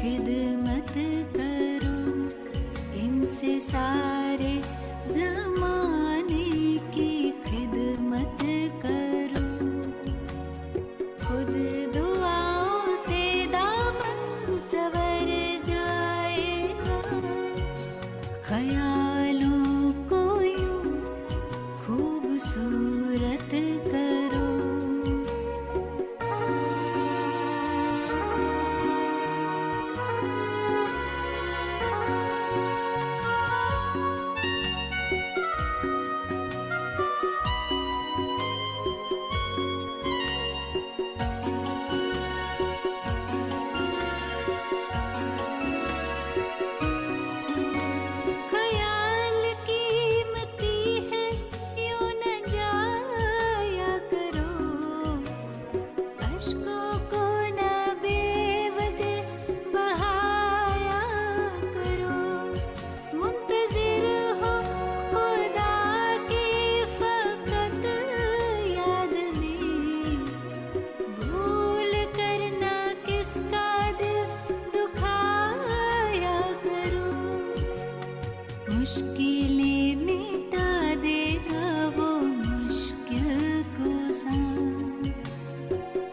खिदमत करो, इनसे सारे ज़माने की खिदमत करो। खुद दुआओं से दामन संवर जाएगा, ख्यालों को यूं खूबसूरत करो। ख्याल कीमती है, यूं न जाया करो, अश्कों को न बेवजह बहाया करो। मुंतज़िर हो खुदा की फ़क़त याद में, भूल कर ना किसका दिल दुखाया करो। मुश्किलें मिटा देगा वो मुश्किल कुसा,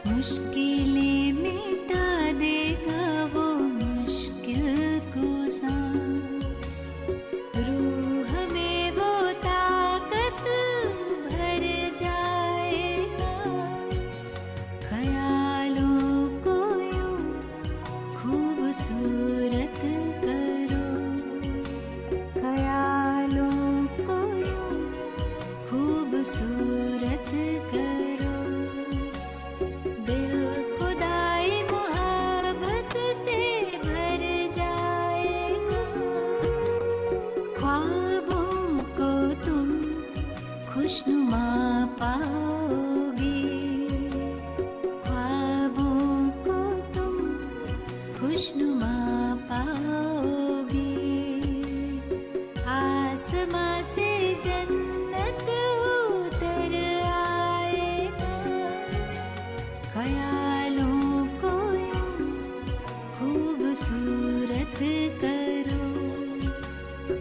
मुश्किलें मिटा देगा वो मुश्किल कुसा। रूह में वो ताकत भर जाएगा, ख्यालों को यूं खूबसूरत करो। ख्यालों को यूं खूबसूरत करो। दिल खुदाई मोहब्बत से भर जाएगा, ख्वाबों को तुम खुशनुमा पाओगे। ख्वाबों को तुम खुशनुमा पाओगे। आसमां से जन्नत उतर आएगा, ख्यालों को यूं खूबसूरत करो।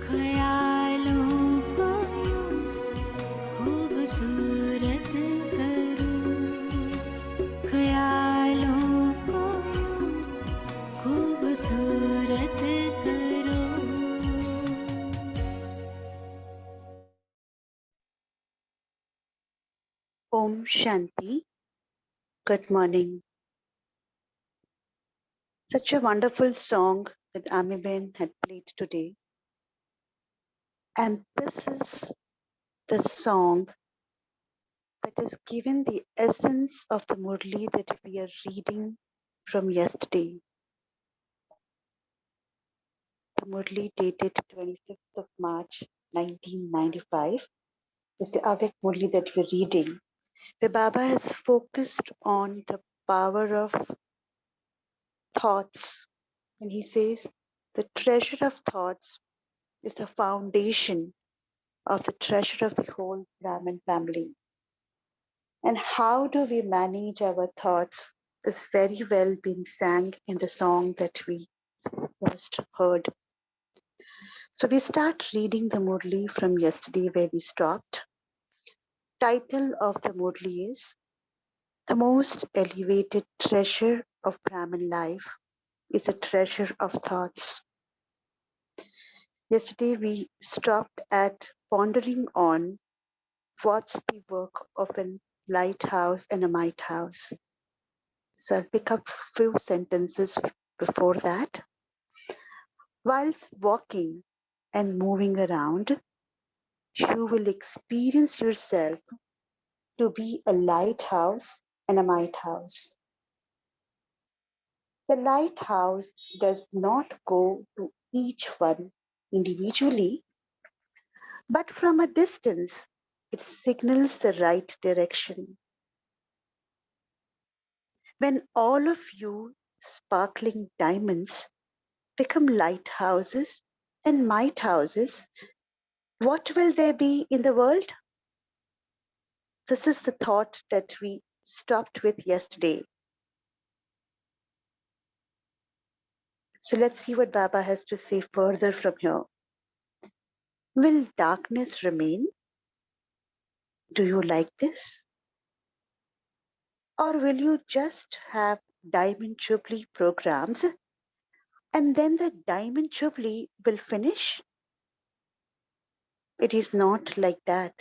ख्यालों को यूं खूबसूरत करो। ख्यालों को यूं खूबसूरत करो। Om Shanti. Good morning. Such a wonderful song that Amiben had played today. And this is the song that is given the essence of the Murli that we are reading from yesterday. The Murli dated 25th of March 1995 is the Avek Murli that we're reading, where Baba has focused on the power of thoughts. And he says the treasure of thoughts is the foundation of the treasure of the whole Brahmin family. And how do we manage our thoughts is very well being sang in the song that we first heard. So we start reading the Murli from yesterday where we stopped. Title of the Murli is The Most Elevated Treasure of Brahmin Life is the Treasure of Thoughts. Yesterday we stopped at pondering on what's the work of a lighthouse and a might house. So I'll pick up few sentences before that. Whilst walking and moving around, you will experience yourself to be a lighthouse and a might house. The lighthouse does not go to each one individually, but from a distance, it signals the right direction. When all of you sparkling diamonds become lighthouses and might houses, what will there be in the world? This is the thought that we stopped with yesterday. So let's see what Baba has to say further from here. Will darkness remain? Do you like this? Or will you just have Diamond Jubilee programs and then the Diamond Jubilee will finish? It is not like that.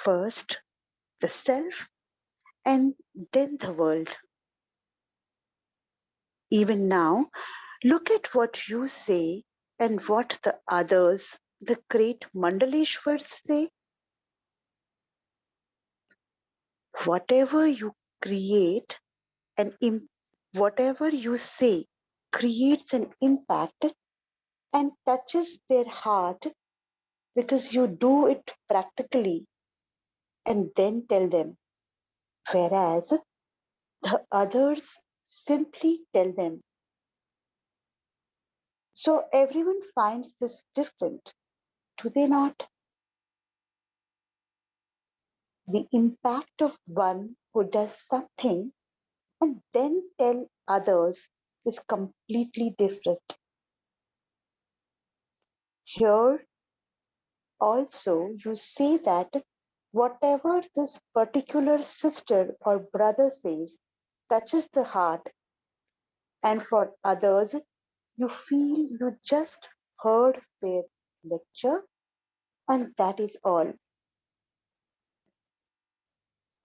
First, the self and then the world. Even now, look at what you say and what the others, the great Mandaleshwars say. Whatever you create and whatever you say creates an impact and touches their heart because you do it practically and then tell them. Whereas the others simply tell them. So everyone finds this different, do they not? The impact of one who does something and then tell others is completely different. Here also you say that whatever this particular sister or brother says touches the heart, and for others you feel you just heard their lecture and that is all.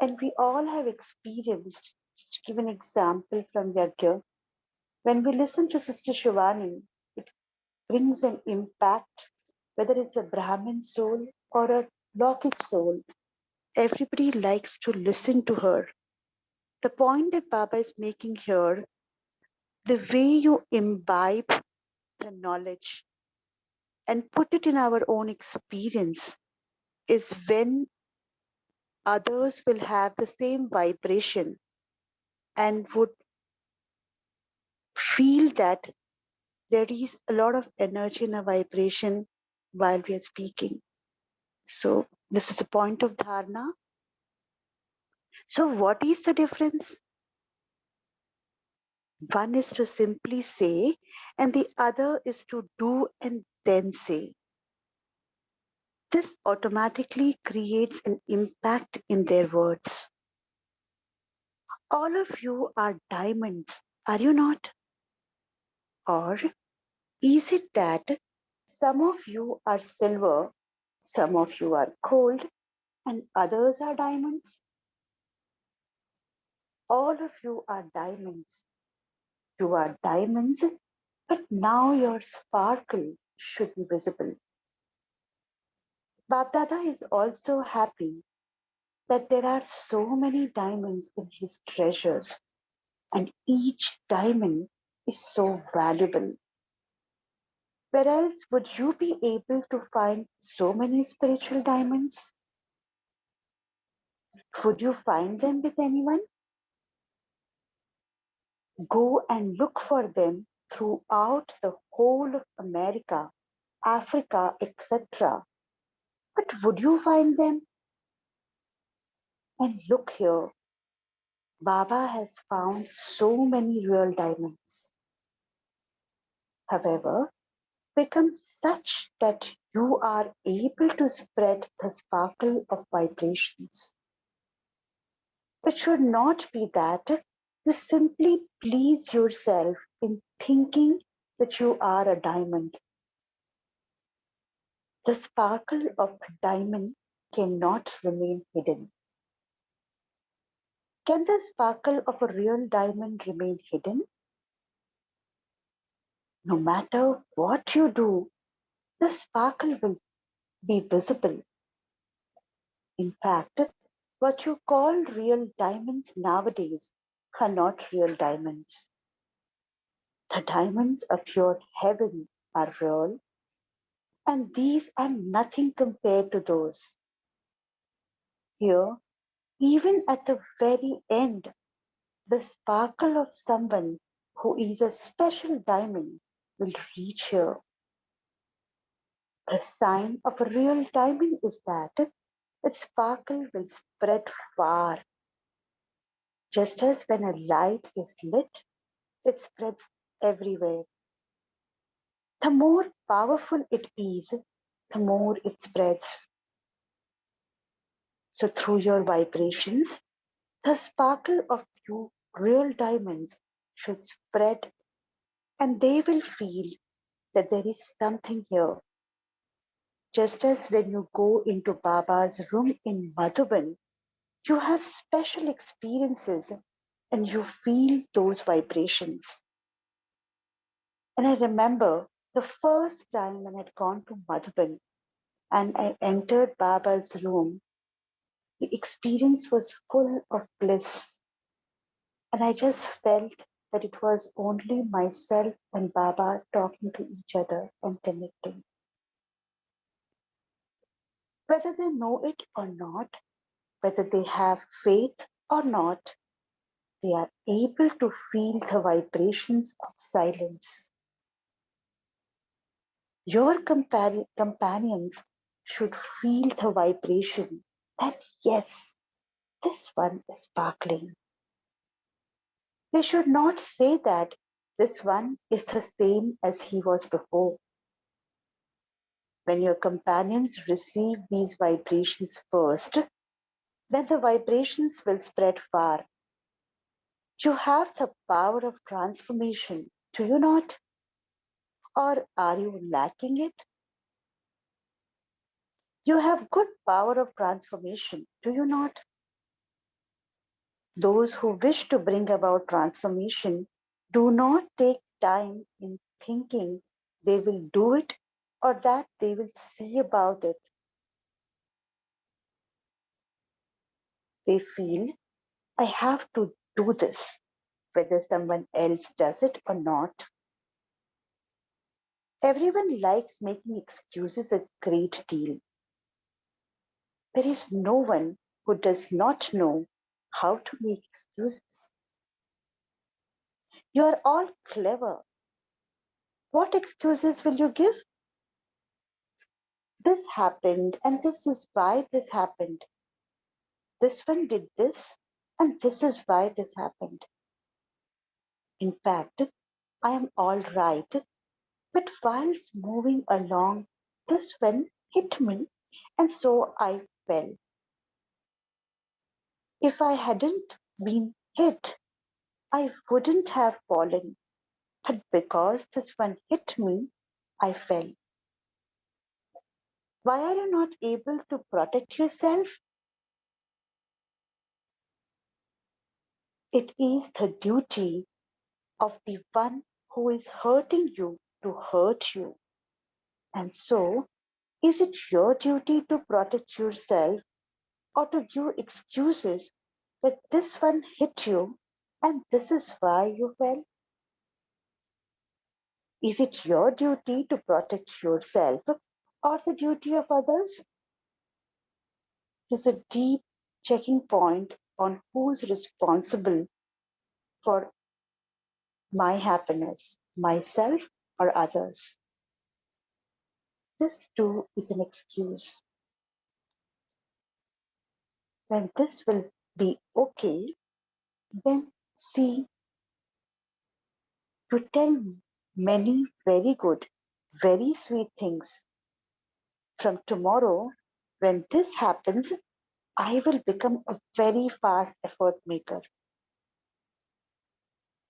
And we all have experienced, just to give an example from Yagya, when we listen to Sister Shivani, it brings an impact, whether it's a Brahmin soul or a Lokik soul. Everybody likes to listen to her. The point that Baba is making here, the way you imbibe the knowledge and put it in our own experience is when others will have the same vibration and would feel that there is a lot of energy and a vibration while we are speaking. So this is a point of dharana. So what is the difference? One is to simply say, and the other is to do and then say. This automatically creates an impact in their words. All of you are diamonds, are you not? Or is it that some of you are silver, some of you are gold, and others are diamonds? All of you are diamonds. You are diamonds, but now your sparkle should be visible. Bapdada is also happy that there are so many diamonds in his treasures, and each diamond is so valuable. Where else would you be able to find so many spiritual diamonds? Would you find them with anyone? Go and look for them throughout the whole of America, Africa, etc. But would you find them? And look here, Baba has found so many real diamonds. However, become such that you are able to spread the sparkle of vibrations. It should not be that you simply please yourself in thinking that you are a diamond. The sparkle of a diamond cannot remain hidden. Can the sparkle of a real diamond remain hidden? No matter what you do, the sparkle will be visible. In fact, what you call real diamonds nowadays are not real diamonds. The diamonds of your heaven are real, and these are nothing compared to those. Here, even at the very end, the sparkle of someone who is a special diamond will reach here. The sign of a real diamond is that its sparkle will spread far. Just as when a light is lit, it spreads everywhere. The more powerful it is, the more it spreads. So, through your vibrations, the sparkle of you real diamonds should spread, and they will feel that there is something here. Just as when you go into Baba's room in Madhuban, you have special experiences and you feel those vibrations. And I remember the first time when I'd gone to Madhuban and I entered Baba's room, the experience was full of bliss. And I just felt that it was only myself and Baba talking to each other and connecting. Whether they know it or not, whether they have faith or not, they are able to feel the vibrations of silence. Your companions should feel the vibration that yes, this one is sparkling. They should not say that this one is the same as he was before. When your companions receive these vibrations first, then the vibrations will spread far. You have the power of transformation, do you not? Or are you lacking it? You have good power of transformation, do you not? Those who wish to bring about transformation do not take time in thinking they will do it or that they will see about it. They feel, I have to do this, whether someone else does it or not. Everyone likes making excuses a great deal. There is no one who does not know how to make excuses. You are all clever. What excuses will you give? This happened, and this is why this happened. This one did this, and this is why this happened. In fact, I am all right, but whilst moving along, this one hit me, and so I fell. If I hadn't been hit, I wouldn't have fallen. But because this one hit me, I fell. Why are you not able to protect yourself? It is the duty of the one who is hurting you to hurt you. And so, is it your duty to protect yourself or to give excuses that this one hit you and this is why you fell? Is it your duty to protect yourself or the duty of others? This is a deep checking point on who's responsible for my happiness, myself or others. This too is an excuse. When this will be okay, then see, you tell many very good, very sweet things. From tomorrow, when this happens, I will become a very fast effort maker.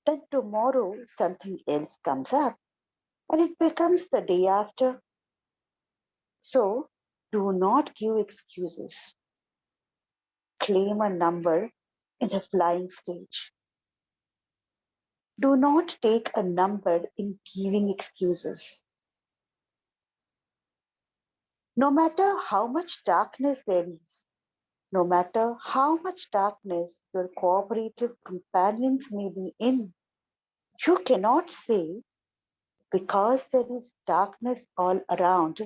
Then tomorrow something else comes up and it becomes the day after. So do not give excuses. Claim a number in the flying stage. Do not take a number in giving excuses. No matter how much darkness there is, no matter how much darkness your cooperative companions may be in, you cannot say, because there is darkness all around,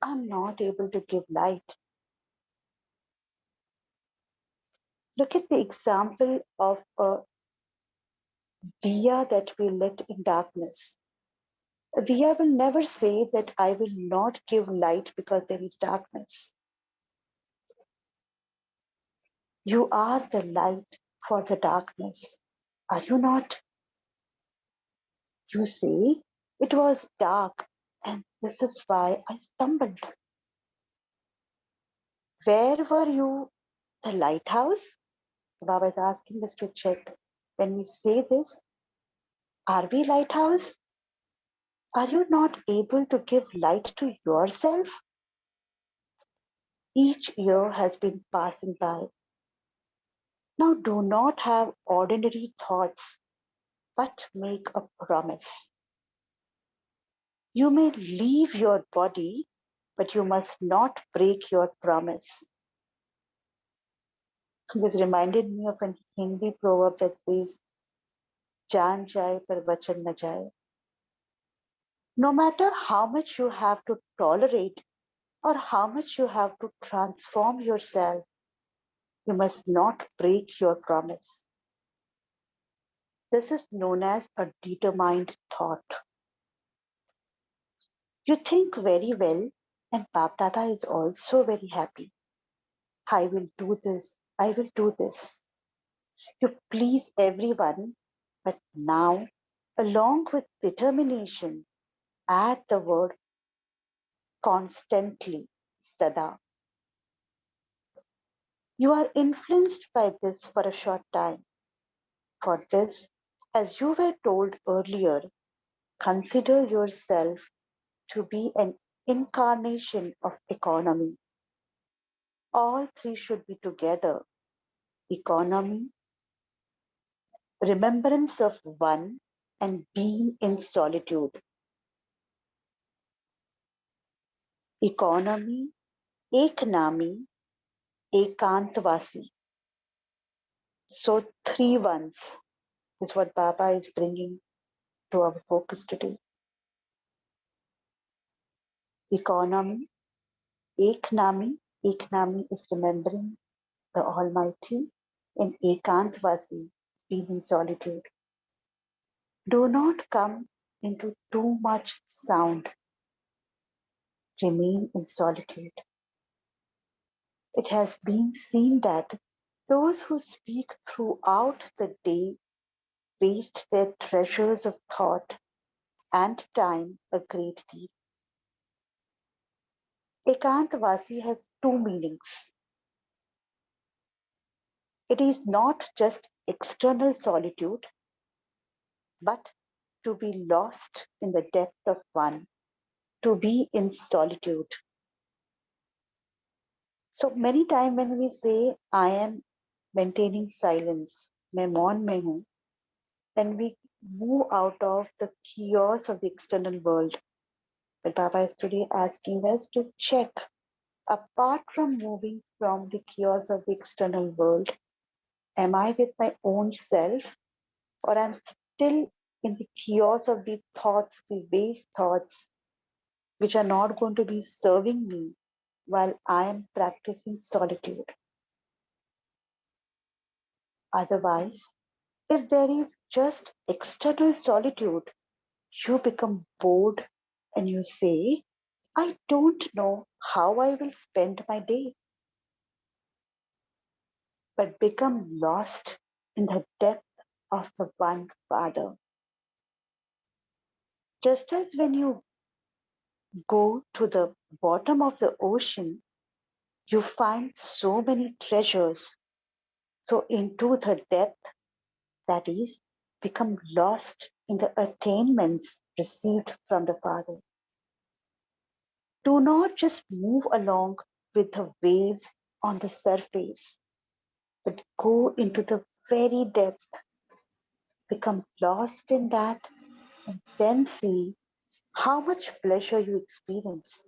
I'm not able to give light. Look at the example of a diya that we lit in darkness. A diya will never say that I will not give light because there is darkness. You are the light for the darkness, are you not? You say, it was dark and this is why I stumbled. Where were you? The lighthouse? Baba is asking us to check. When we say this, are we lighthouse? Are you not able to give light to yourself? Each year has been passing by. Now do not have ordinary thoughts, but make a promise. You may leave your body, but you must not break your promise. This reminded me of a Hindi proverb that says, Jaan jaye par vachan na jaye. No matter how much you have to tolerate or how much you have to transform yourself, you must not break your promise. This is known as a determined thought. You think very well, and Bap Dada is also very happy. I will do this, I will do this. You please everyone, but now, along with determination, add the word constantly, Sada. You are influenced by this for a short time. For this, as you were told earlier, consider yourself to be an incarnation of economy. All three should be together: economy, remembrance of one, and being in solitude. Economy, eknami, ekantvasi. So three ones is what Baba is bringing to our focus today. Economy, eknami. Eknami is remembering the Almighty, and ekantvasi is being in solitude. Do not come into too much sound. Remain in solitude. It has been seen that those who speak throughout the day waste their treasures of thought and time a great deal. Ekantvasi has two meanings. It is not just external solitude, but to be lost in the depth of one, to be in solitude. So many times when we say, I am maintaining silence, मैं मौन में हूँ, then we move out of the chaos of the external world. But Baba is today asking us to check, apart from moving from the chaos of the external world, am I with my own self, or I'm still in the chaos of the thoughts, the waste thoughts, which are not going to be serving me while I am practicing solitude? Otherwise, if there is just external solitude, you become bored and you say, I don't know how I will spend my day, but become lost in the depth of the one Father. Just as when you go to the bottom of the ocean, you find so many treasures. So, into the depth, that is, become lost in the attainments received from the Father. Do not just move along with the waves on the surface, but go into the very depth, become lost in that, and then see how much pleasure you experience.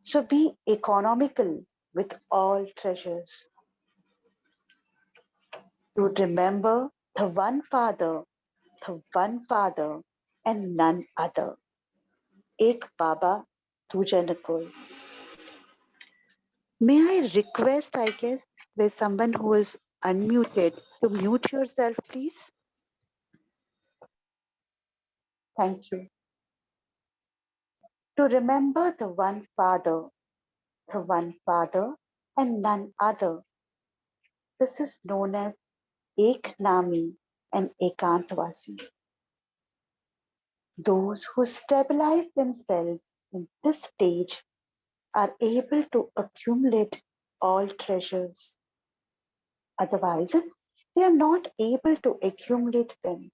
So be economical with all treasures. To remember the one Father, and none other. Ek Baba, Tuja Nakul. May I request, I guess, there's someone who is unmuted to mute yourself, please? Thank you. To remember the one Father, and none other. This is known as Ek Nami and Ekantvasi. Those who stabilize themselves in this stage are able to accumulate all treasures. Otherwise, they are not able to accumulate them.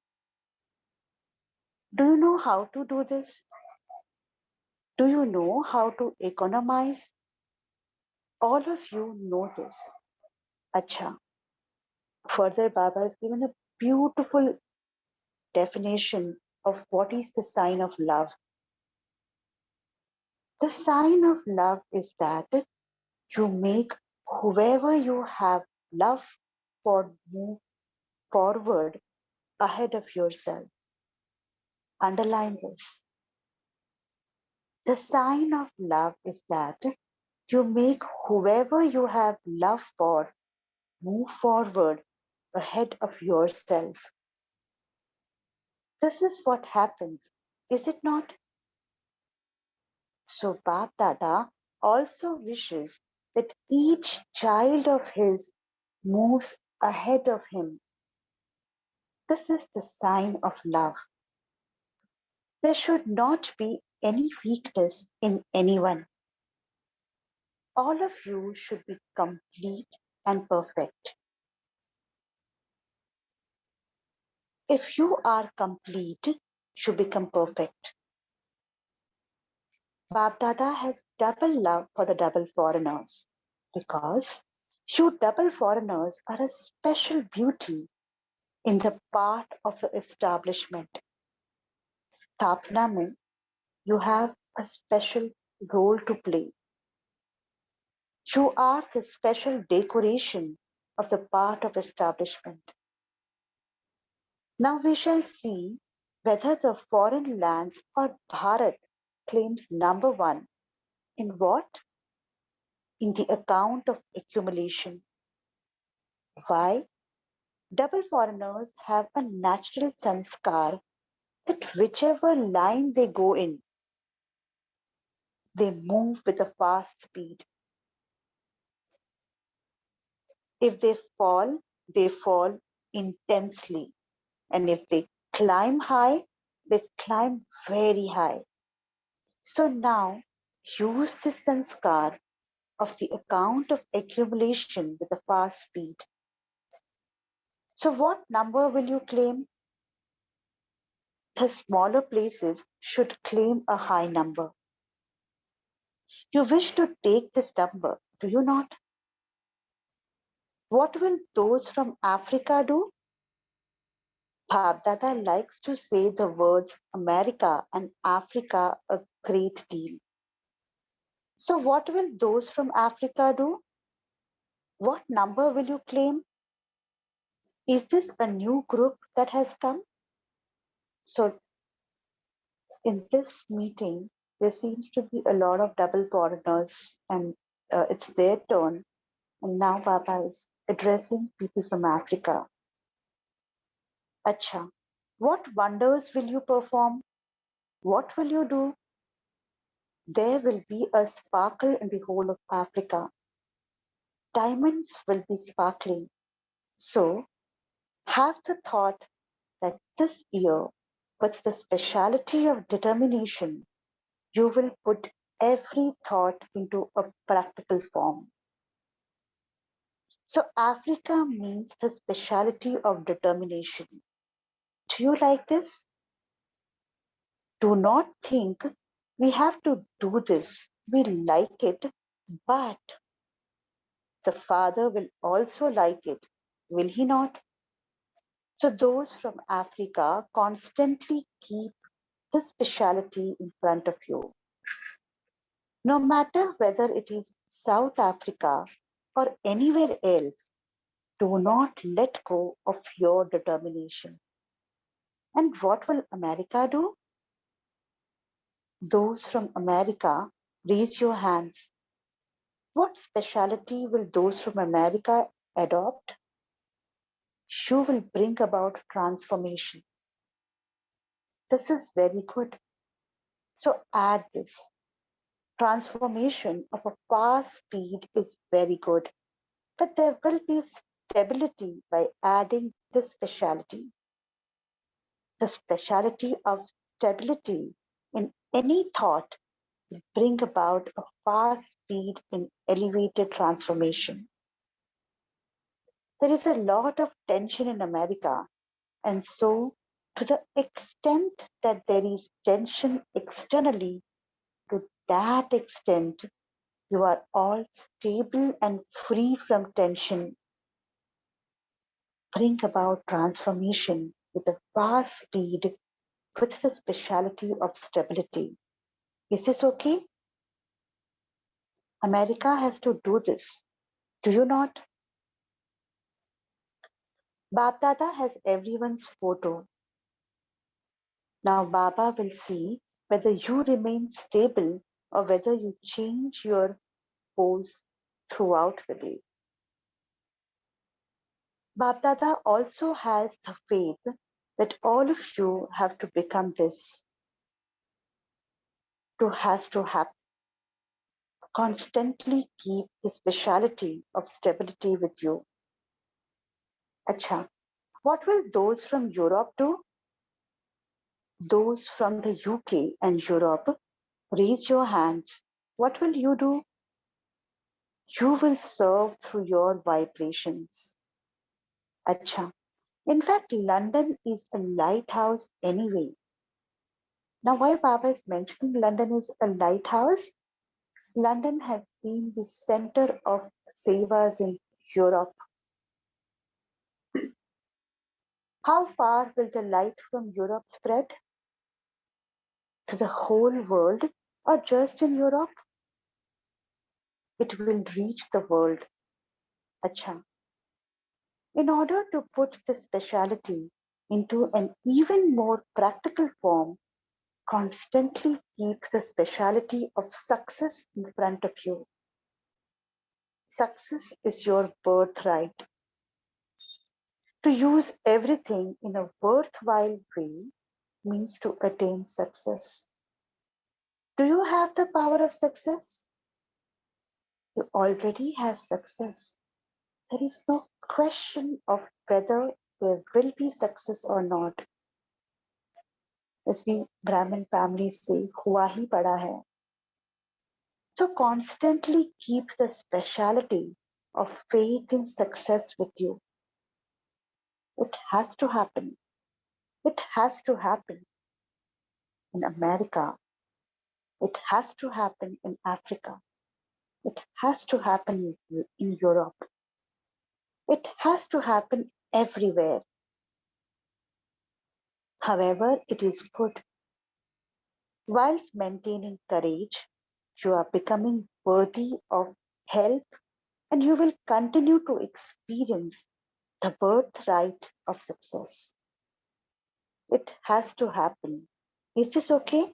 Do you know how to do this? Do you know how to economize? All of you know this. Acha. Further, Baba has given a beautiful definition of what is the sign of love. The sign of love is that you make whoever you have love for move forward ahead of yourself. Underline this. The sign of love is that you make whoever you have love for move forward ahead of yourself. This is what happens, is it not? So Bap Dada also wishes that each child of his moves ahead of him. This is the sign of love. There should not be any weakness in anyone. All of you should be complete and perfect. If you are complete, you become perfect. Bap Dada has double love for the double foreigners because you double foreigners are a special beauty in the part of the establishment. Sthapna mein, you have a special role to play. You are the special decoration of the part of establishment. Now we shall see whether the foreign lands or Bharat claims number one in what? In the account of accumulation. Why? Double foreigners have a natural sanskar that whichever line they go in, they move with a fast speed. If they fall intensely. And if they climb high, they climb very high. So now use this sanskar of the account of accumulation with a fast speed. So what number will you claim? The smaller places should claim a high number. You wish to take this number, do you not? What will those from Africa do? Bhabdada likes to say the words America and Africa a great deal. So what will those from Africa do? What number will you claim? Is this a new group that has come? So in this meeting, there seems to be a lot of double foreigners and it's their turn. And now Baba is addressing people from Africa. Acha, what wonders will you perform? What will you do? There will be a sparkle in the whole of Africa. Diamonds will be sparkling. So have the thought that this year, with the speciality of determination, you will put every thought into a practical form. So Africa means the speciality of determination. Do you like this? Do not think we have to do this. We like it, but the Father will also like it, will he not? So those from Africa constantly keep this speciality in front of you. No matter whether it is South Africa or anywhere else, do not let go of your determination. And what will America do? Those from America, raise your hands. What speciality will those from America adopt? You will bring about transformation. This is very good. So add this. Transformation of a fast speed is very good, but there will be stability by adding this speciality. The speciality of stability in any thought will bring about a fast speed in elevated transformation. There is a lot of tension in America, and so to the extent that there is tension externally, to that extent you are all stable and free from tension. Bring about transformation with a fast speed with the speciality of stability. Is this okay? America has to do this. Do you not? Bab has everyone's photo. Now Baba will see whether you remain stable or whether you change your pose throughout the day. Bab also has the faith that all of you have to become this. Has to happen. Constantly keep the speciality of stability with you. Acha, what will those from Europe do? Those from the UK and Europe, raise your hands. What will you do? You will serve through your vibrations. Acha. In fact, London is a lighthouse anyway. Now, why Baba is mentioning London is a lighthouse? London has been the center of sevas in Europe. How far will the light from Europe spread? To the whole world or just in Europe? It will reach the world. Acha. In order to put the speciality into an even more practical form, constantly keep the speciality of success in front of you. Success is your birthright. To use everything in a worthwhile way means to attain success. Do you have the power of success? You already have success. There is no question of whether there will be success or not. As we Brahmin families say, hua hi pada hai. So constantly keep the speciality of faith in success with you. It has to happen. It has to happen in America. It has to happen in Africa. It has to happen in Europe. It has to happen everywhere. However, it is good. Whilst maintaining courage, you are becoming worthy of help and you will continue to experience the birthright of success. It has to happen. Is this okay?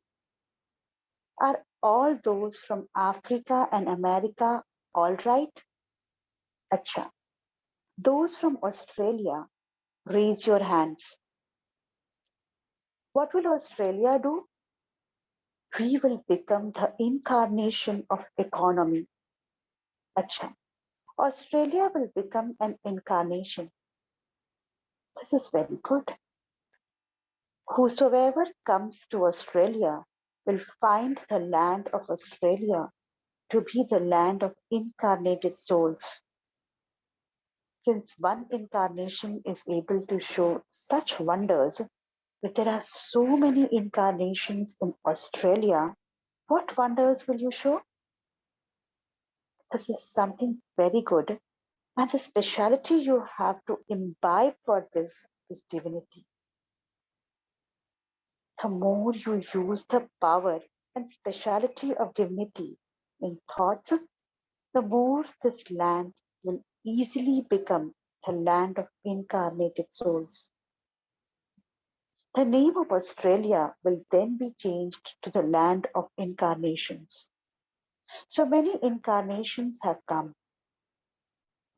Are all those from Africa and America all right? Acha. Those from Australia, raise your hands. What will Australia do? We will become the incarnation of economy. Acha. Australia will become an incarnation. This is very good. Whosoever comes to Australia will find the land of Australia to be the land of incarnated souls. Since one incarnation is able to show such wonders, if there are so many incarnations in Australia, what wonders will you show? This is something very good. And the speciality you have to imbibe for this is divinity. The more you use the power and speciality of divinity in thoughts, the more this land will easily become the land of incarnated souls. The name of Australia will then be changed to the land of incarnations. So many incarnations have come.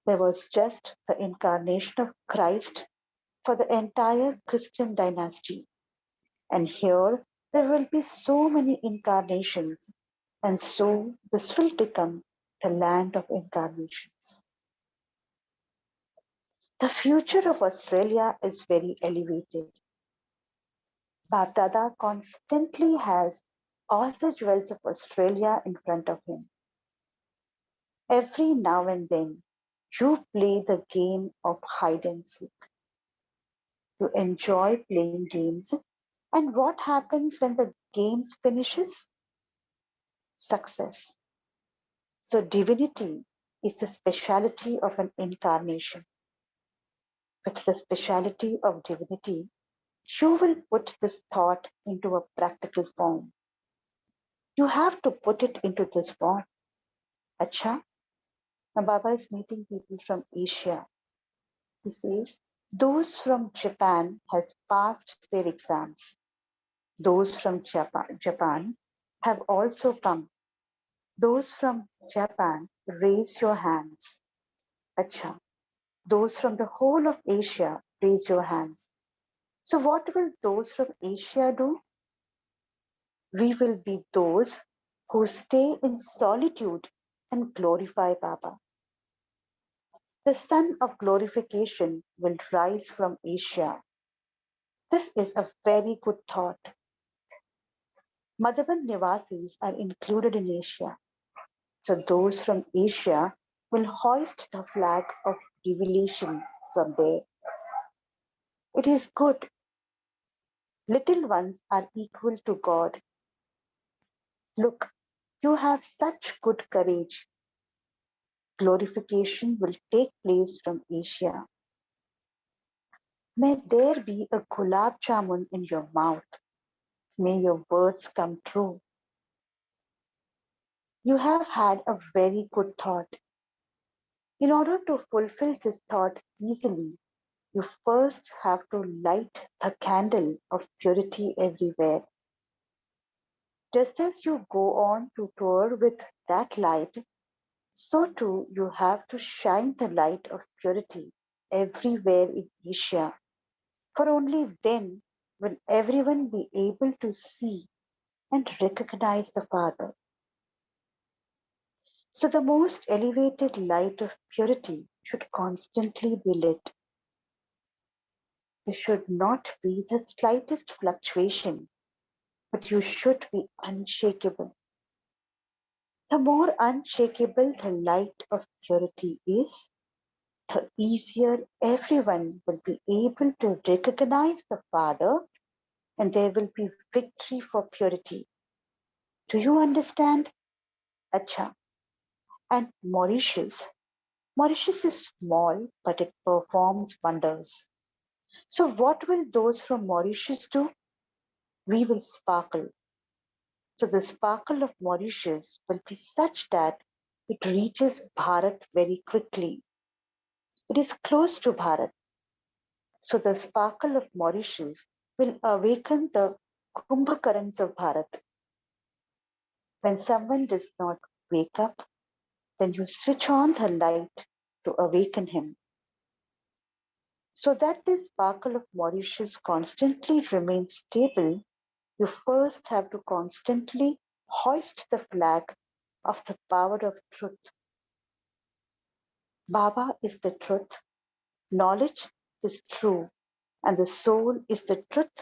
There was just the incarnation of Christ for the entire Christian dynasty. And here there will be so many incarnations. And so this will become the land of incarnations. The future of Australia is very elevated. Bapdada constantly has all the jewels of Australia in front of him. Every now and then, you play the game of hide and seek. You enjoy playing games. And what happens when the games finishes? Success. So divinity is the speciality of an incarnation. But the speciality of divinity, you will put this thought into a practical form. You have to put it into this form. Acha, now Baba is meeting people from Asia. He says, those from Japan has passed their exams. Those from Japan have also come. Those from Japan, raise your hands. Acha. Those from the whole of Asia, raise your hands. So what will those from Asia do? We will be those who stay in solitude and glorify Baba. The sun of glorification will rise from Asia. This is a very good thought. Madhavan Nivasis are included in Asia. So those from Asia will hoist the flag of revelation from there. It is good. Little ones are equal to God. Look, you have such good courage. Glorification will take place from Asia. May there be a gulab jamun in your mouth. May your words come true. You have had a very good thought. In order to fulfill this thought easily, you first have to light the candle of purity everywhere. Just as you go on to tour with that light, so too you have to shine the light of purity everywhere in Asia. For only then will everyone be able to see and recognize the Father. So the most elevated light of purity should constantly be lit. There should not be the slightest fluctuation, but you should be unshakable. The more unshakable the light of purity is, the easier everyone will be able to recognize the Father, and there will be victory for purity. Do you understand? Acha. And Mauritius. Mauritius is small, but it performs wonders. So what will those from Mauritius do? We will sparkle. So the sparkle of Mauritius will be such that it reaches Bharat very quickly. It is close to Bharat. So the sparkle of Mauritius will awaken the Kumbhakarans of Bharat. When someone does not wake up, then you switch on the light to awaken him. So that this sparkle of Mauritius constantly remains stable, you first have to constantly hoist the flag of the power of truth. Baba is the truth, knowledge is true, and the soul is the truth,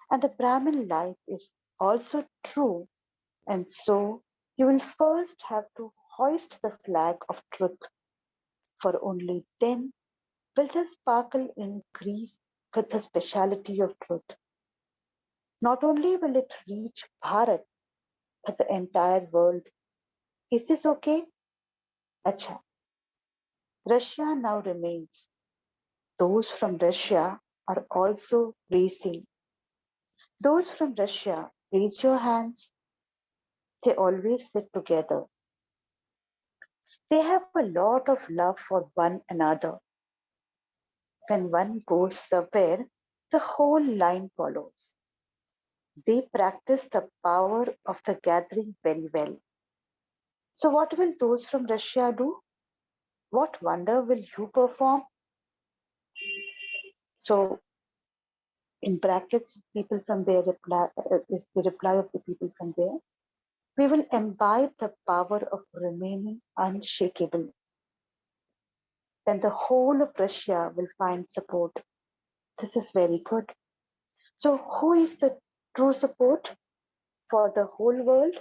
and the Brahmin life is also true. And so you will first have to hoist the flag of truth, for only then will the sparkle increase with the speciality of truth. Not only will it reach Bharat, but the entire world. Is this okay? Acha. Russia now remains. Those from Russia are also racing. Those from Russia, raise your hands. They always sit together. They have a lot of love for one another. When one goes somewhere, the whole line follows. They practice the power of the gathering very well. So, what will those from Russia do? What wonder will you perform? So, in brackets, people from there reply is the reply of the people from there. We will imbibe the power of remaining unshakable. Then the whole of Russia will find support. This is very good. So, who is the true support for the whole world?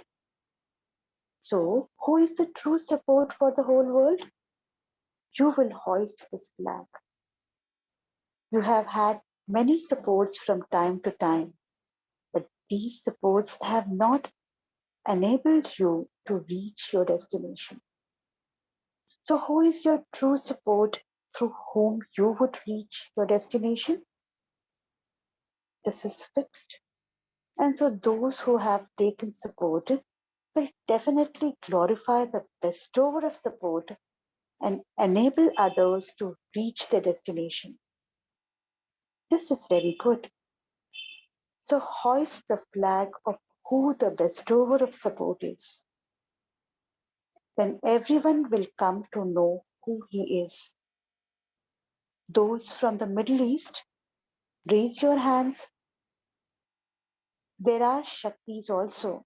So, who is the true support for the whole world? You will hoist this flag. You have had many supports from time to time, but these supports have not enabled you to reach your destination. So, who is your true support through whom you would reach your destination? This is fixed. And so, those who have taken support will definitely glorify the bestower of support and enable others to reach their destination. This is very good. So, hoist the flag of who the bestower of support is. Then everyone will come to know who he is. Those from the Middle East, raise your hands. There are Shaktis also.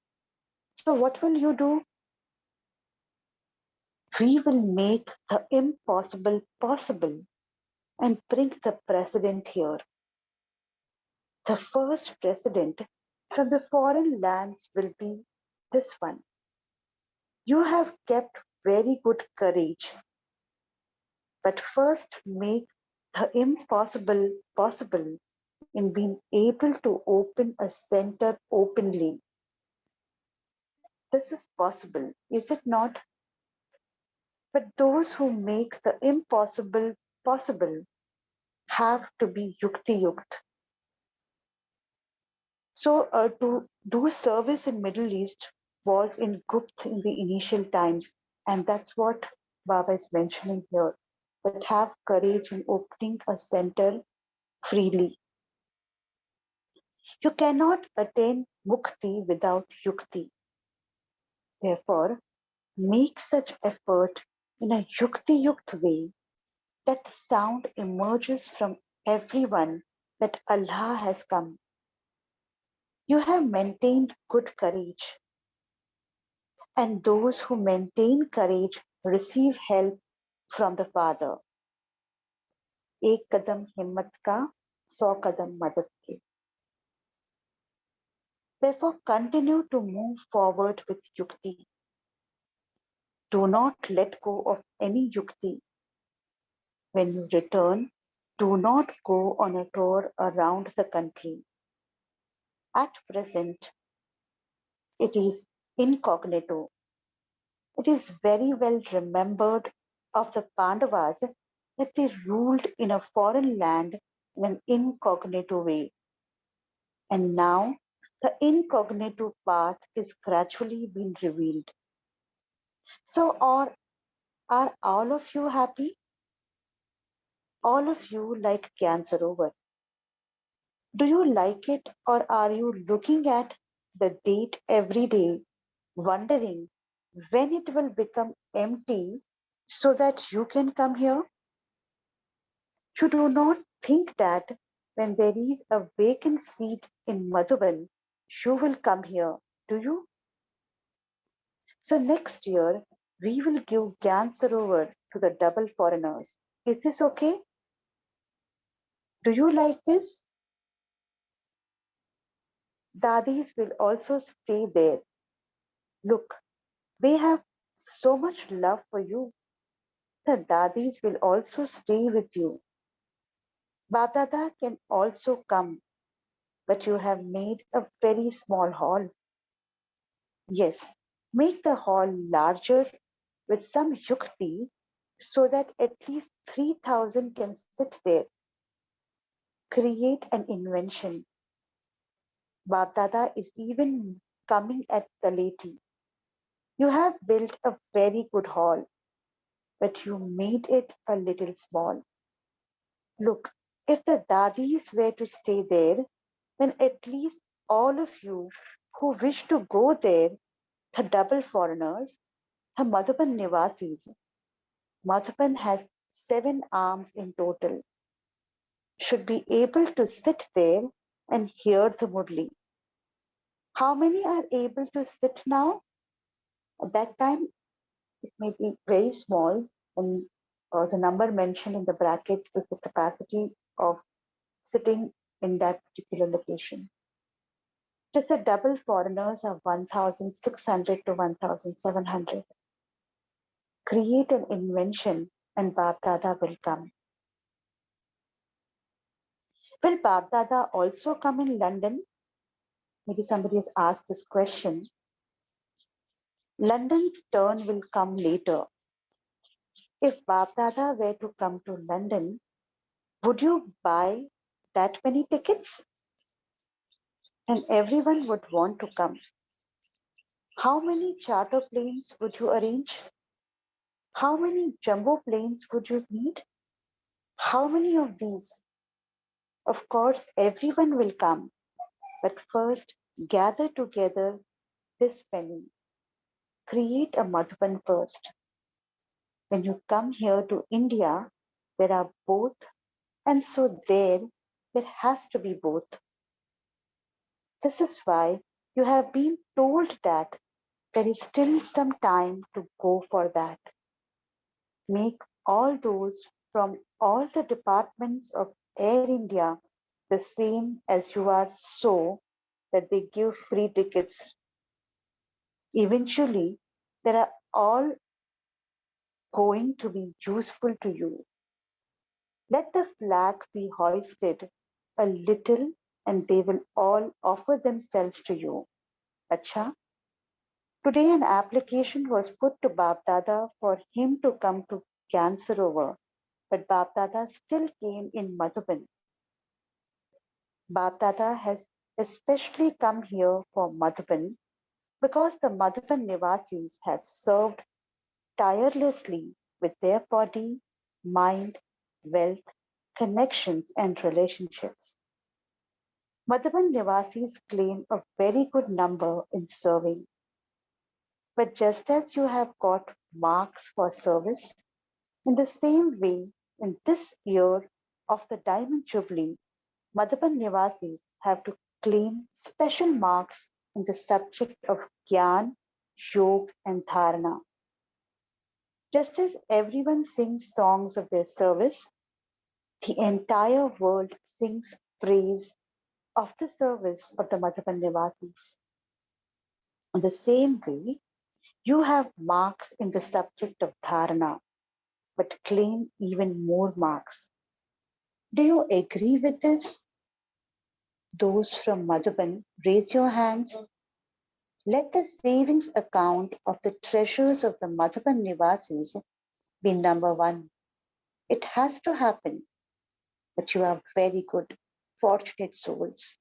So, what will you do? We will make the impossible possible and bring the president here. The first president from the foreign lands will be this one. You have kept very good courage, but first make the impossible possible in being able to open a center openly. This is possible, is it not? But those who make the impossible possible have to be yukti yukt. So to do service in Middle East was in Gupt in the initial times, and that's what Baba is mentioning here. But have courage in opening a center freely. You cannot attain mukti without yukti. Therefore, make such effort in a yukti yukt way that the sound emerges from everyone that Allah has come. You have maintained good courage, and those who maintain courage receive help from the Father. एक कदम हिम्मत का, 100 कदम मदद के. Therefore, continue to move forward with yukti. Do not let go of any yukti. When you return, do not go on a tour around the country. At present, it is incognito. It is very well remembered of the Pandavas that they ruled in a foreign land in an incognito way. And now the incognito part is gradually being revealed. So, are all of you happy? All of you like Cancer over. Do you like it, or are you looking at the date every day, wondering when it will become empty so that you can come here? You do not think that when there is a vacant seat in Madhuban, you will come here, do you? So next year, we will give Gyan Sarovar to the double foreigners. Is this okay? Do you like this? Dadis will also stay there. Look, they have so much love for you. The Dadis will also stay with you. Babdada can also come, but you have made a very small hall. Yes, make the hall larger with some yukti so that at least 3,000 can sit there. Create an invention. Babdada is even coming at the lady. You have built a very good hall, but you made it a little small. Look, if the dadis were to stay there, then at least all of you who wish to go there, the double foreigners, the Madhuban Nivasis, Madhuban has 7 arms in total, should be able to sit there and hear the Murli. How many are able to sit now? At that time, it may be very small, and the number mentioned in the bracket is the capacity of sitting in that particular location. Just the double foreigners are 1,600 to 1,700. Create an invention and Bab Dada will come. Will Bab Dada also come in London? Maybe somebody has asked this question. London's turn will come later. If Bab Dada were to come to London, would you buy that many tickets? And everyone would want to come. How many charter planes would you arrange? How many jumbo planes would you need? How many of these? Of course, everyone will come, but first gather together this penny. Create a Madhuban first. When you come here to India, there are both, and so there has to be both. This is why you have been told that there is still some time to go for that. Make all those from all the departments of Air India the same as you are, so that they give free tickets. Eventually, they are all going to be useful to you. Let the flag be hoisted a little and they will all offer themselves to you. Acha? Today an application was put to Bab Dada for him to come to Cancerover, but Bab Dada still came in Madhuban. Bab Dada has especially come here for Madhuban because the Madhuban Nivasis have served tirelessly with their body, mind, wealth, connections, and relationships. Madhuban Nivasis claim a very good number in serving. But just as you have got marks for service, in the same way, in this year of the Diamond Jubilee, Madhuban Nivasis have to claim special marks in the subject of Gyan, Yog, and Dharana. Just as everyone sings songs of their service, the entire world sings praise of the service of the Madhuban Nivasis. In the same way, you have marks in the subject of Dharana, but claim even more marks. Do you agree with this? Those from Madhuban, raise your hands. Let the savings account of the treasures of the Madhuban Nivasis be number one. It has to happen, but you are very good, fortunate souls.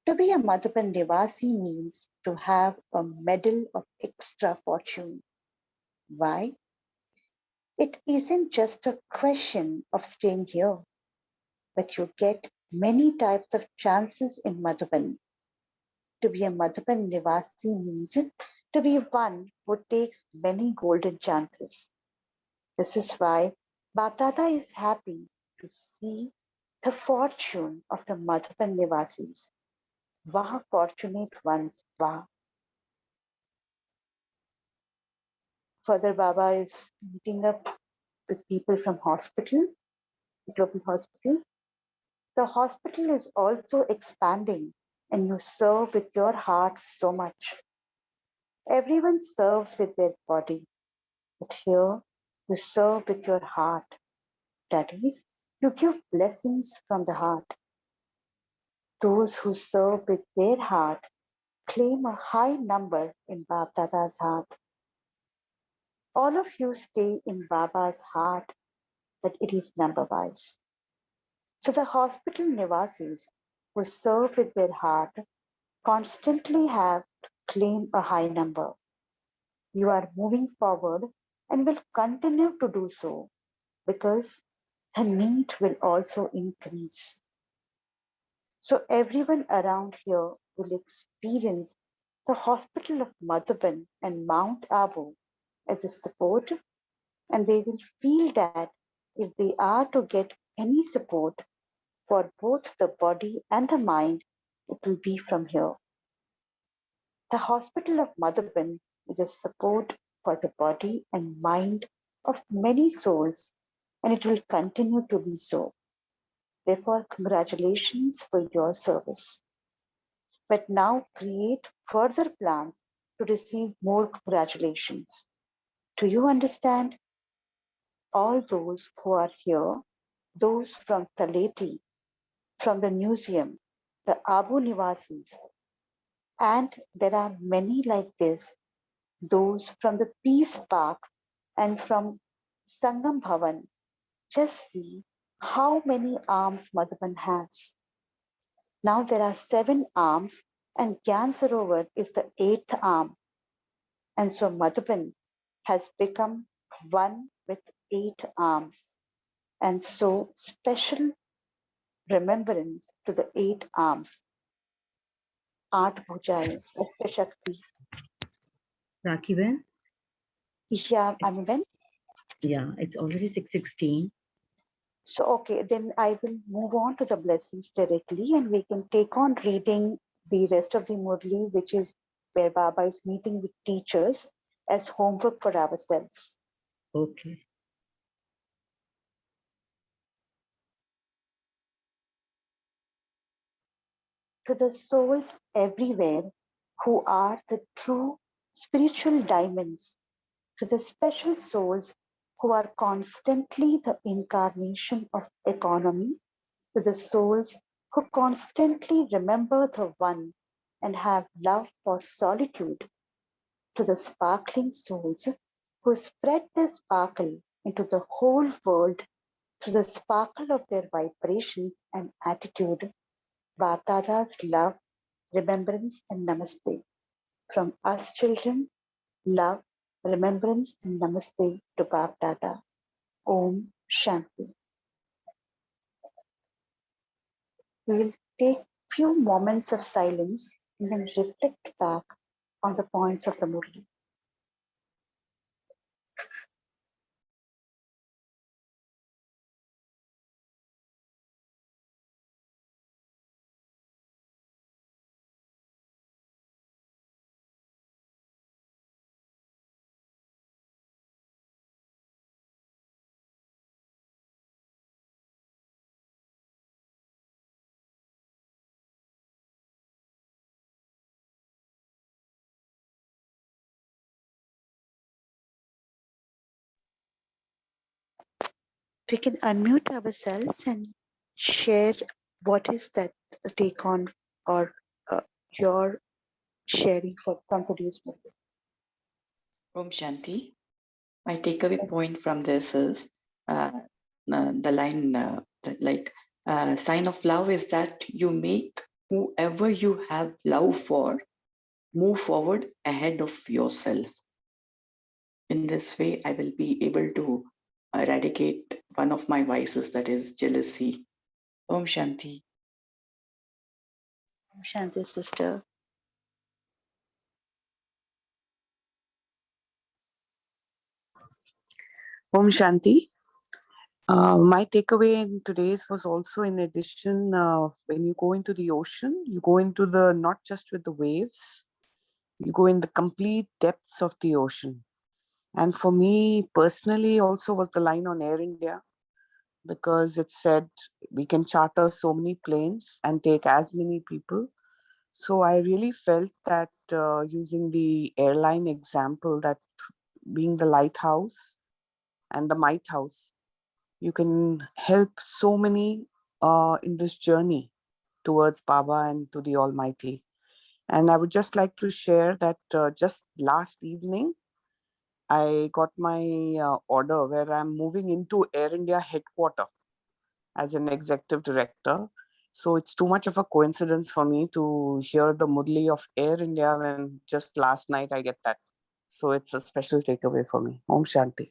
To be a Madhuban Nivasi means to have a medal of extra fortune. Why? It isn't just a question of staying here, but you get many types of chances in Madhuban. To be a Madhuban Nivasi means to be one who takes many golden chances. This is why Bapdada is happy to see the fortune of the Madhuban Nivasis. Vah fortunate ones, Vah. Further, Baba is meeting up with people from hospital, global hospital. The hospital is also expanding and you serve with your heart so much. Everyone serves with their body, but here you serve with your heart. That is, you give blessings from the heart. Those who serve with their heart claim a high number in Bab Dada's heart. All of you stay in Baba's heart, but it is number wise. So the hospital Nivasis who serve with their heart constantly have to claim a high number. You are moving forward and will continue to do so because the need will also increase. So everyone around here will experience the hospital of Madhuban and Mount Abu as a support, and they will feel that if they are to get any support for both the body and the mind, it will be from here. The hospital of Madhuban is a support for the body and mind of many souls, and it will continue to be so. Therefore, congratulations for your service. But now create further plans to receive more congratulations. Do you understand? All those who are here, those from Taleti, from the museum, the Abu Nivasis, and there are many like this, those from the Peace Park and from Sangam Bhavan. Just see how many arms Madhavan has. Now there are 7 arms, and Gyan Sarovar is the 8th arm. And so Madhavan has become one with 8 arms. And so special remembrance to the 8 arms. Aat Bhujai, Ashta Shakti. Rakhi Ben? Yeah, Amiben. Yeah, it's already 6:16. So, okay, then I will move on to the blessings directly, and we can take on reading the rest of the Murli, which is where Baba is meeting with teachers as homework for ourselves. Okay. To the souls everywhere who are the true spiritual diamonds, to the special souls who are constantly the incarnation of economy, to the souls who constantly remember the one and have love for solitude, to the sparkling souls who spread their sparkle into the whole world through the sparkle of their vibrations and attitude, Bapdada's love, remembrance, and namaste. From us children, love, remembrance, and namaste to Bapdada. Om Shanti. We will take few moments of silence and then reflect back on the points of the Murli. We can unmute ourselves and share what is that take on or your sharing from today's Murli. Om Shanti. My takeaway point from this is the line sign of love is that you make whoever you have love for move forward ahead of yourself. In this way, I will be able to eradicate one of my vices, that is jealousy. Om Shanti. Om Shanti, sister. Om Shanti. My takeaway in today's was also, in addition, when you go into the ocean, you go into the, not just with the waves, you go in the complete depths of the ocean. And for me personally also was the line on Air India, because it said we can charter so many planes and take as many people. So I really felt that using the airline example, that being the lighthouse and the might house, you can help so many in this journey towards Baba and to the Almighty. And I would just like to share that just last evening, I got my order where I'm moving into Air India headquarters as an executive director. So it's too much of a coincidence for me to hear the Murli of Air India when just last night I get that. So it's a special takeaway for me. Om Shanti.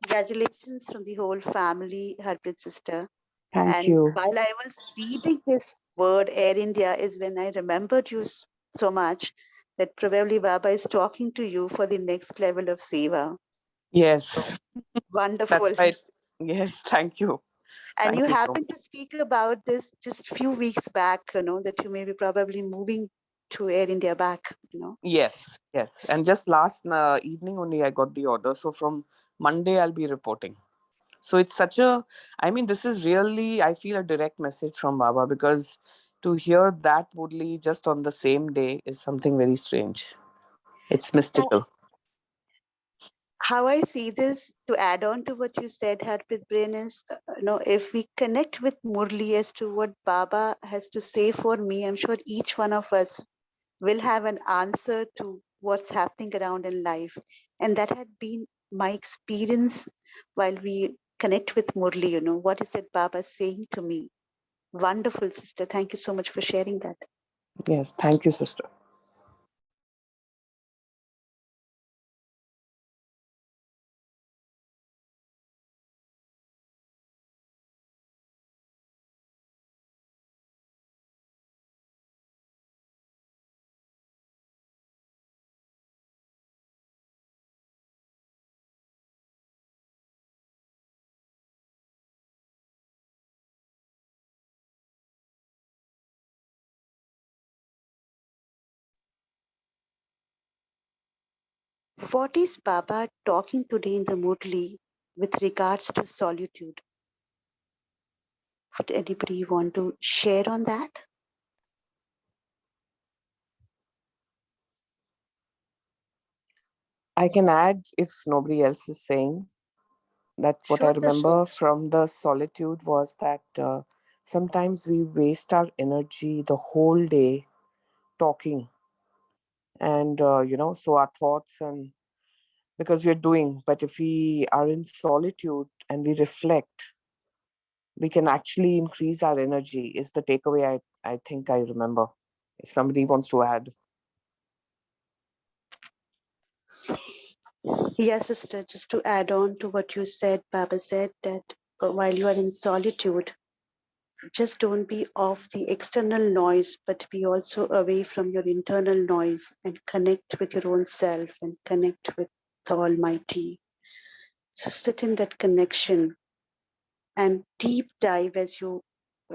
Congratulations from the whole family, Harpreet sister. Thank And you. while I was reading this word Air India is when I remembered you so much that probably Baba is talking to you for the next level of seva. Yes, Wonderful. that's right. Yes, thank you. And Thank you you so happened to speak about this just few weeks back, that you may be probably moving to Air India back. Yes, yes. And just last evening only I got the order. So from Monday I'll be reporting. So it's such a, I mean, this is really, I feel, a direct message from Baba, because to hear that Murli just on the same day is something very strange. It's mystical. How I see this, to add on to what you said, Harpreet Brain, is if we connect with Murli as to what Baba has to say for me, I'm sure each one of us will have an answer to what's happening around in life. And that had been my experience while we connect with Murli. What is it Baba saying to me? Wonderful, sister. Thank you so much for sharing that. Yes, thank you, sister. What is Baba talking today in the Murli with regards to solitude? Would anybody want to share on that? I can add, if nobody else is saying, that what I Sure, sister. remember from the solitude was that sometimes we waste our energy the whole day talking. And, so our thoughts, and because we're doing, but if we are in solitude and we reflect, we can actually increase our energy, is the takeaway I think I remember. If somebody wants to add. Yes, sister, just to add on to what you said, Baba said that while you are in solitude, just don't be off the external noise, but be also away from your internal noise and connect with your own self and connect with the Almighty. So sit in that connection and deep dive, as you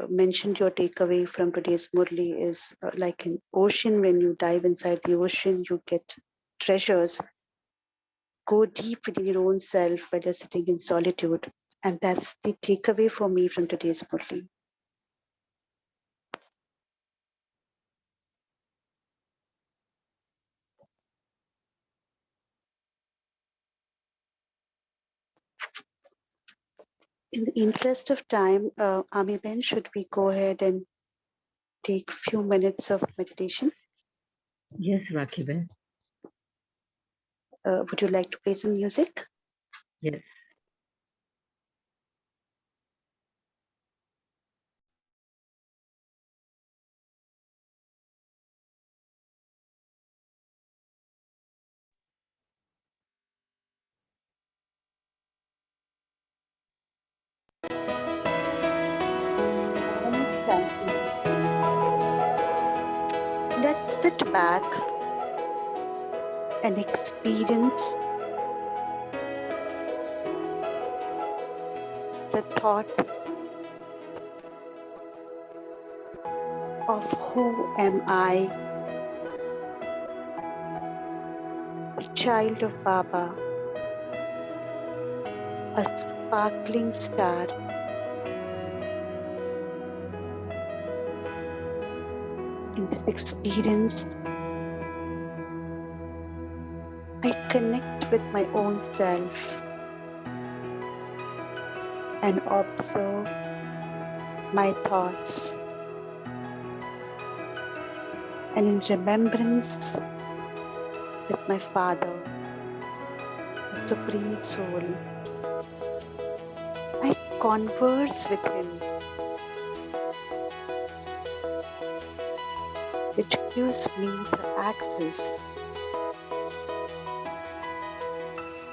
mentioned. Your takeaway from today's Murli is like an ocean. When you dive inside the ocean, you get treasures. Go deep within your own self while you're sitting in solitude. And that's the takeaway for me from today's Murli. In the interest of time, Ami Ben, should we go ahead and take few minutes of meditation? Yes, Rakiben. Would you like to play some music? Yes. Let's sit back and experience the thought of who am I, a child of Baba, a sparkling star. In this experience, I connect with my own self and observe my thoughts. And in remembrance with my Father, the Supreme Soul, I converse with Him, which gives me the access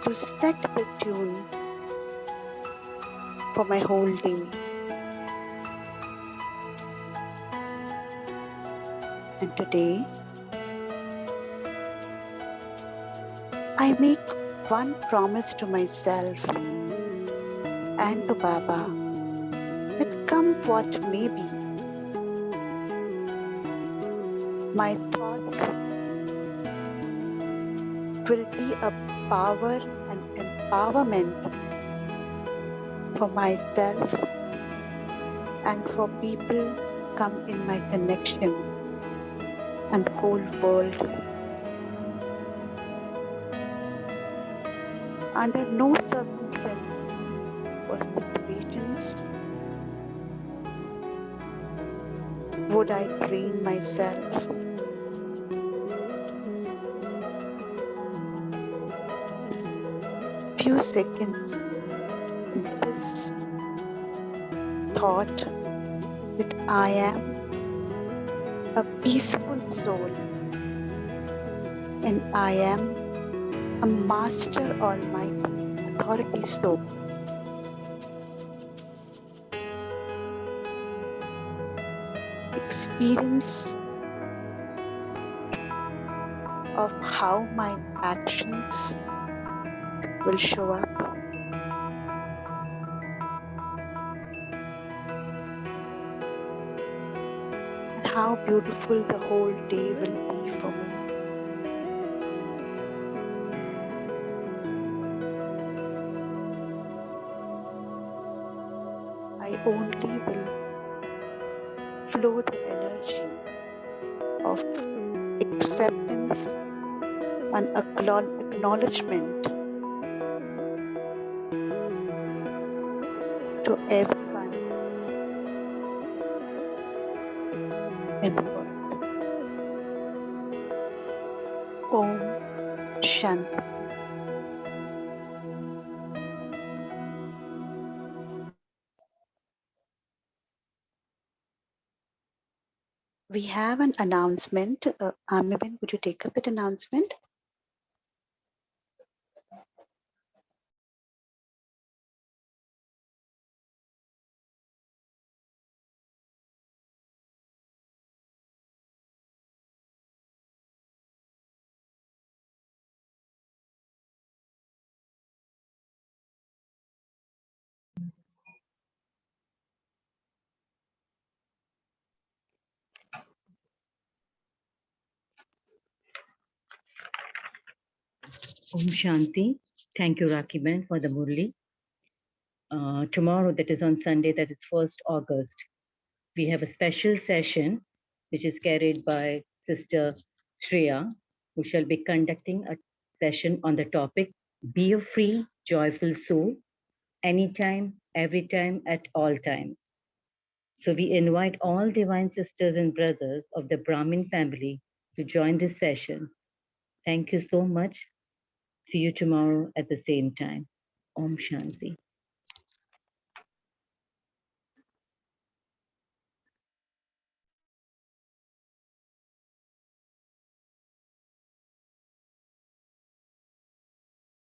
to set the tune for my whole day. And today, I make one promise to myself and to Baba that come what may be, my thoughts will be a power and empowerment for myself, and for people come in my connection and the whole world. Under no circumstance or situations would I drain myself. Few seconds in this thought that I am a peaceful soul and I am a master almighty authority soul. Experience of how my actions will show up. And how beautiful the whole day will be for me. I only will flow the energy of acceptance and acknowledgement to everyone in the world. Om Shanti. We have an announcement. Amibin, would you take up that announcement? Om Shanti. Thank you, Rakiben, for the Murli. Tomorrow, that is on Sunday, that is 1st August, we have a special session which is carried by Sister Shreya, who shall be conducting a session on the topic, Be a Free, Joyful Soul, anytime, every time, at all times. So we invite all divine sisters and brothers of the Brahmin family to join this session. Thank you so much. See you tomorrow at the same time. Om Shanti.